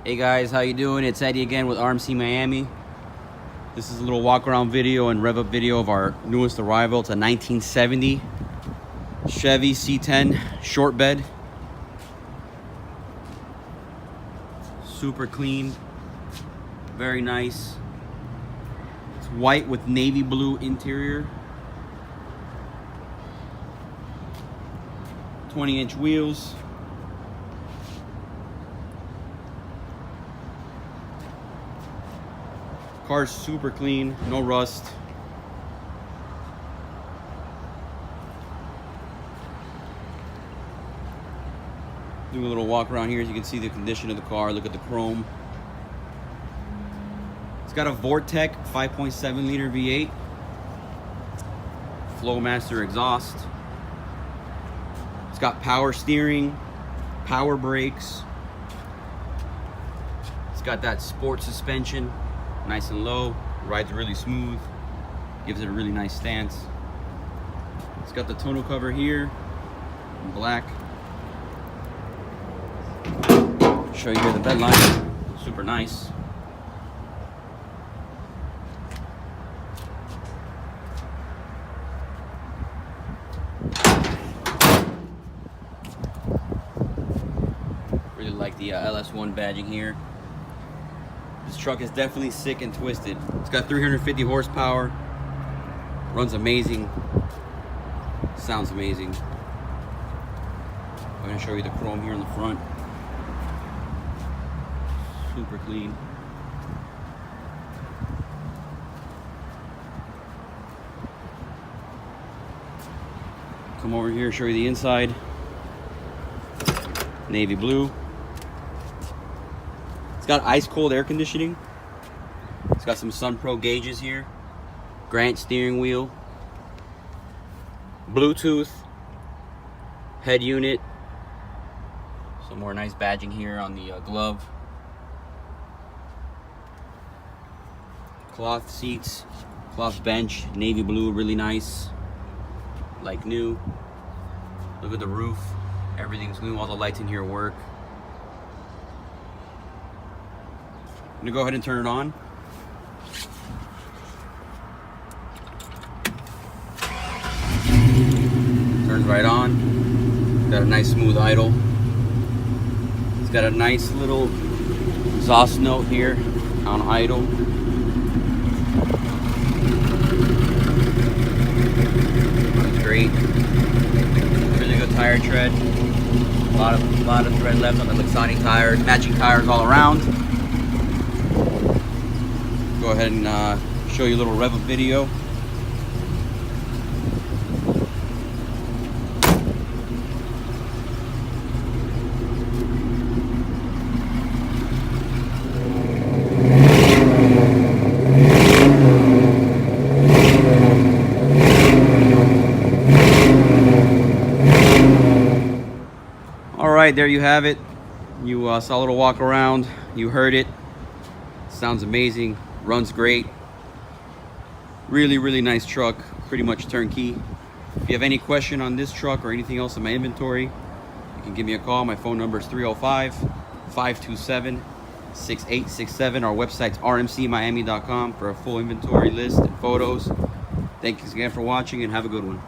Hey guys, how you doing? It's Eddie again with RMC Miami. This is a little walk around video and rev up video of our newest arrival. It's a 1970 Chevy C-10 short bed. Super clean, very nice. It's white with navy blue interior. 20-inch wheels. Car's super clean, no rust. Do a little walk around here as you can see the condition of the car. Look at the chrome. It's got a Vortec 5.7 liter V8. Flowmaster exhaust. It's got power steering, power brakes. It's got that sport suspension. Nice and low, rides really smooth, gives it a really nice stance. It's got the tonneau cover here in black. Show you here the bed line, super nice. Really like the LS1 badging here. This truck is definitely sick and twisted. It's got 350 horsepower, runs amazing, sounds amazing. I'm gonna show you the chrome here in the front. Super clean. Come over here, show you the inside. Navy blue. It's got ice cold air conditioning. It's got some Sun Pro gauges here. Grant steering wheel. Bluetooth. Head unit. Some more nice badging here on the glove. Cloth seats. Cloth bench. Navy blue, really nice. Like new. Look at the roof. Everything's new. All the lights in here work. I'm gonna go ahead and turn it on. Turns right on. Got a nice smooth idle. It's got a nice little exhaust note here on idle. That's great. Really good tire tread. A lot of tread left on the Lexani tires. Matching tires all around. Go ahead and show you a little rev up video. All right, there you have it. You saw a little walk around. You heard it. Sounds amazing. Runs great. Really nice truck. Pretty much turnkey. If you have any question on this truck or anything else in my inventory, you can give me a call. My phone number is 305-527-6867. Our website's rmcmiami.com for a full inventory list and photos. Thanks again for watching and have a good one.